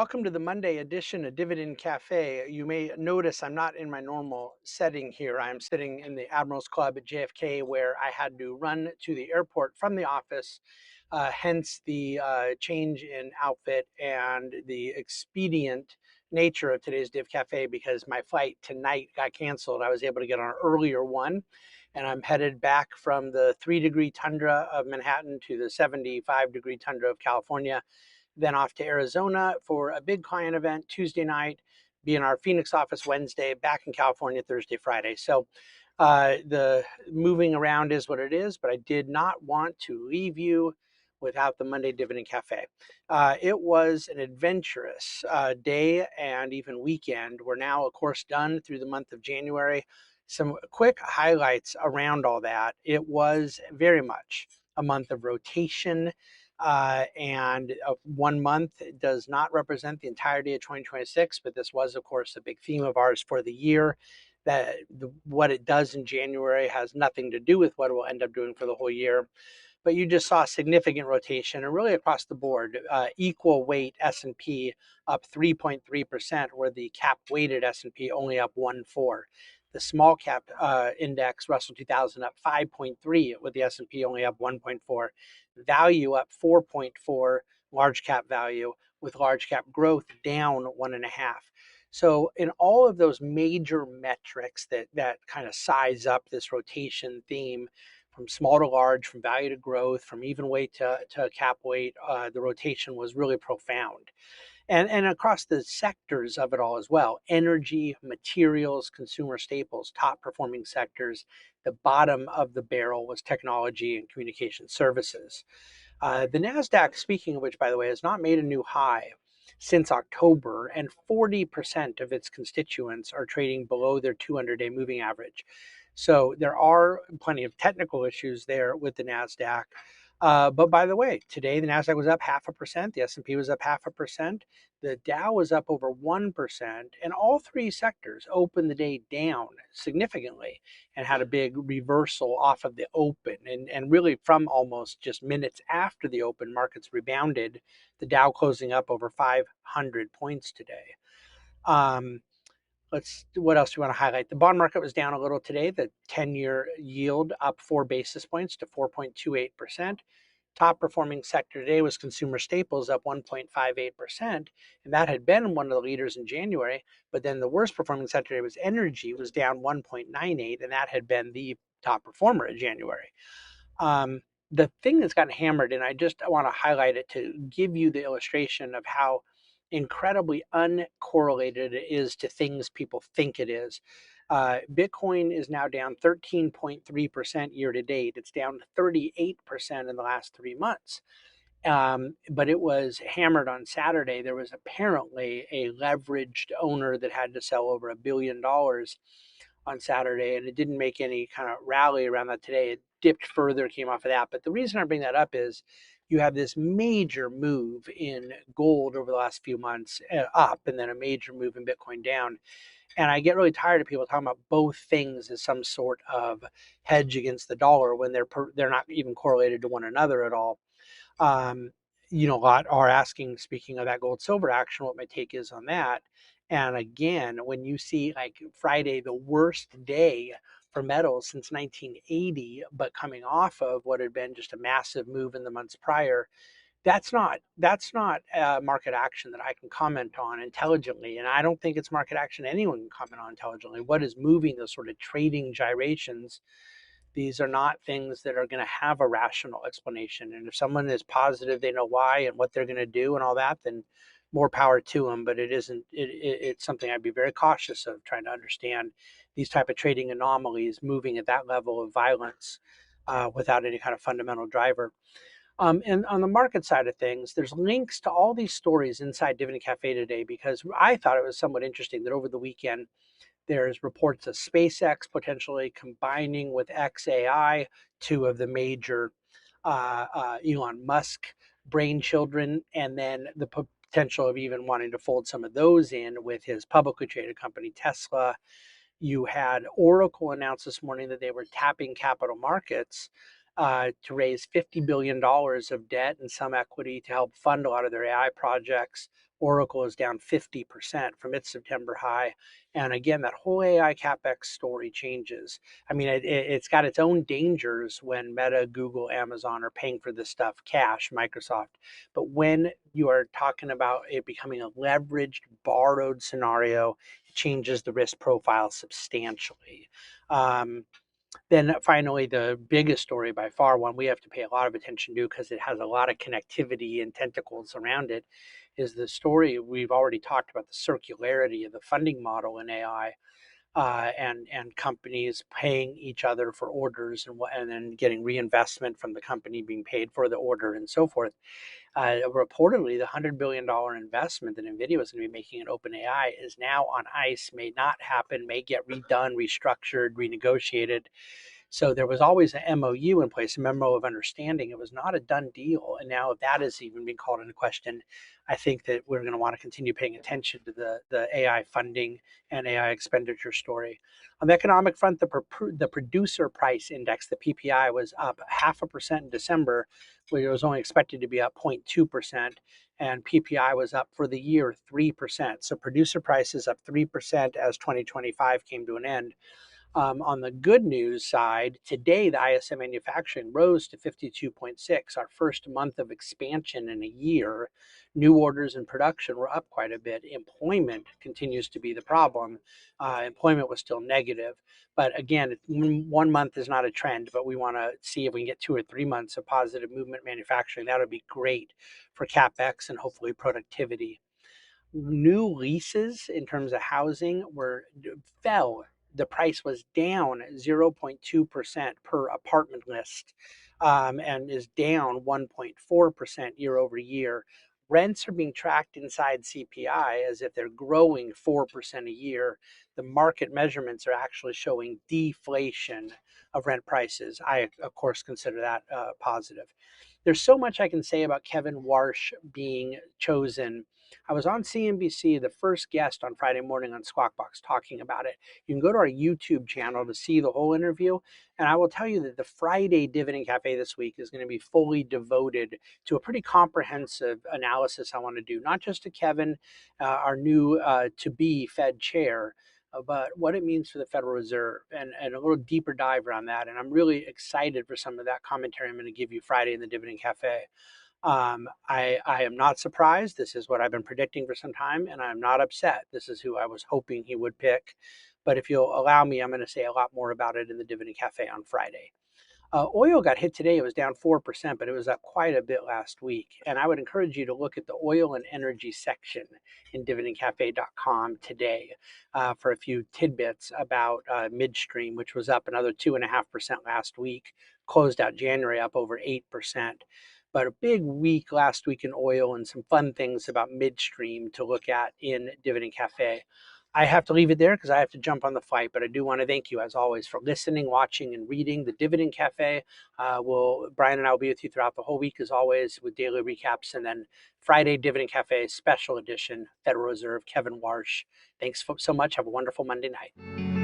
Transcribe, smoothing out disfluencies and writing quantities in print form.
Welcome to the Monday edition of Dividend Cafe. You may notice I'm not in my normal setting here. I'm sitting in the Admirals Club at JFK where I had to run to the airport from the office, hence the change in outfit and the expedient nature of today's Div Cafe because my flight tonight got canceled. I was able to get on an earlier one, and I'm headed back from the 3-degree tundra of Manhattan to the 75-degree tundra of California, then off to Arizona for a big client event Tuesday night, be in our Phoenix office Wednesday, back in California Thursday, Friday. So the moving around is what it is, but I did not want to leave you without the Monday Dividend Cafe. It was an adventurous day and even weekend. We're now, of course, done through the month of January. Some quick highlights around all that. It was very much a month of rotation, and 1 month does not represent the entirety of 2026, but this was, of course, a big theme of ours for the year. That what it does in January has nothing to do with what it will end up doing for the whole year. But you just saw significant rotation and really across the board. Equal weight S&P up 3.3%, where the cap weighted S&P only up 1.4. The small cap index Russell 2000 up 5.3, with the S&P only up 1.4. Value up 4.4, large cap value, with large cap growth down 1.5. So in all of those major metrics that kind of size up this rotation theme, from small to large, from value to growth, from even weight to cap weight, the rotation was really profound. And across the sectors of it all as well: energy, materials, consumer staples, top performing sectors. The bottom of the barrel was technology and communication services. The NASDAQ, speaking of which, by the way, has not made a new high since October, and 40% of its constituents are trading below their 200-day moving average. So there are plenty of technical issues there with the NASDAQ. But by the way, today the NASDAQ was up 0.5%, the S&P was up 0.5%, the Dow was up over 1%, and all three sectors opened the day down significantly and had a big reversal off of the open. And really from almost just minutes after the open, markets rebounded, the Dow closing up over 500 points today. What else do you want to highlight? The bond market was down a little today. The 10-year yield up 4 basis points to 4.28%. Top performing sector today was consumer staples, up 1.58%, and that had been one of the leaders in January. But then the worst performing sector today was energy, was down 1.98, and that had been the top performer in January. The thing that's gotten hammered, and I just want to highlight it to give you the illustration of how incredibly uncorrelated it is to things people think it is. Bitcoin is now down 13.3% year to date. It's down 38% in the last 3 months. But it was hammered on Saturday. There was apparently a leveraged owner that had to sell over $1 billion on Saturday, and it didn't make any kind of rally around that today. It dipped further, came off of that. But the reason I bring that up is you have this major move in gold over the last few months up, and then a major move in Bitcoin down. And I get really tired of people talking about both things as some sort of hedge against the dollar when they're not even correlated to one another at all. Um, a lot are asking, speaking of that gold silver action, what my take is on that. And again, when you see like Friday, the worst day for metals since 1980, but coming off of what had been just a massive move in the months prior, that's not market action that I can comment on intelligently, and I don't think it's market action anyone can comment on intelligently. What is moving those sort of trading gyrations? These are not things that are going to have a rational explanation. And if someone is positive they know why and what they're going to do and all that, then more power to them. But it isn't. It's something I'd be very cautious of trying to understand these type of trading anomalies moving at that level of violence without any kind of fundamental driver. And on the market side of things, there's links to all these stories inside Dividend Cafe today because I thought it was somewhat interesting that over the weekend there's reports of SpaceX potentially combining with XAI, two of the major Elon Musk brain children, and then the potential of even wanting to fold some of those in with his publicly traded company Tesla. You had Oracle announce this morning that they were tapping capital markets to raise $50 billion of debt and some equity to help fund a lot of their AI projects. Oracle is down 50% from its September high. And again, that whole AI CapEx story changes. I mean, it's got its own dangers when Meta, Google, Amazon are paying for this stuff cash, Microsoft. But when you are talking about it becoming a leveraged, borrowed scenario, it changes the risk profile substantially. Then finally, the biggest story by far, one we have to pay a lot of attention to because it has a lot of connectivity and tentacles around it, is the story we've already talked about, the circularity of the funding model in AI, and companies paying each other for orders and then getting reinvestment from the company being paid for the order and so forth. Reportedly, the $100 billion investment that NVIDIA was going to be making in OpenAI is now on ice, may not happen, may get redone, restructured, renegotiated. So there was always an MOU in place, a memo of understanding. It was not a done deal. And now if that has even been called into question, I think that we're going to want to continue paying attention to the AI funding and AI expenditure story. On the economic front, the producer price index, the PPI, was up 0.5% in December, where it was only expected to be up 0.2%. And PPI was up for the year 3%. So producer prices up 3% as 2025 came to an end. On the good news side, today the ISM manufacturing rose to 52.6, our first month of expansion in a year. New orders and production were up quite a bit. Employment continues to be the problem. Employment was still negative. But again, 1 month is not a trend, but we want to see if we can get 2 or 3 months of positive movement manufacturing. That would be great for CapEx and hopefully productivity. New leases in terms of housing fell. The price was down 0.2% per apartment list, and is down 1.4% year over year. Rents are being tracked inside CPI as if they're growing 4% a year. The market measurements are actually showing deflation of rent prices. I, of course, consider that positive. There's so much I can say about Kevin Warsh being chosen. I was on CNBC, the first guest on Friday morning on Squawk Box, talking about it. You can go to our YouTube channel to see the whole interview. And I will tell you that the Friday Dividend Cafe this week is going to be fully devoted to a pretty comprehensive analysis I want to do, not just to Kevin, our new to-be Fed chair, but what it means for the Federal Reserve, and a little deeper dive around that. And I'm really excited for some of that commentary I'm going to give you Friday in the Dividend Cafe. I am not surprised. This is what I've been predicting for some time, and I'm not upset. This is who I was hoping he would pick. But if you'll allow me, I'm going to say a lot more about it in the Dividend Cafe on Friday. Oil got hit today. It was down 4%, but it was up quite a bit last week. And I would encourage you to look at the oil and energy section in dividendcafe.com today for a few tidbits about midstream, which was up another 2.5% last week, closed out January up over 8%. But a big week last week in oil, and some fun things about midstream to look at in Dividend Cafe. I have to leave it there because I have to jump on the flight, but I do want to thank you, as always, for listening, watching, and reading the Dividend Cafe. Brian and I will be with you throughout the whole week, as always, with daily recaps, and then Friday Dividend Cafe special edition, Federal Reserve, Kevin Warsh. Thanks so much. Have a wonderful Monday night.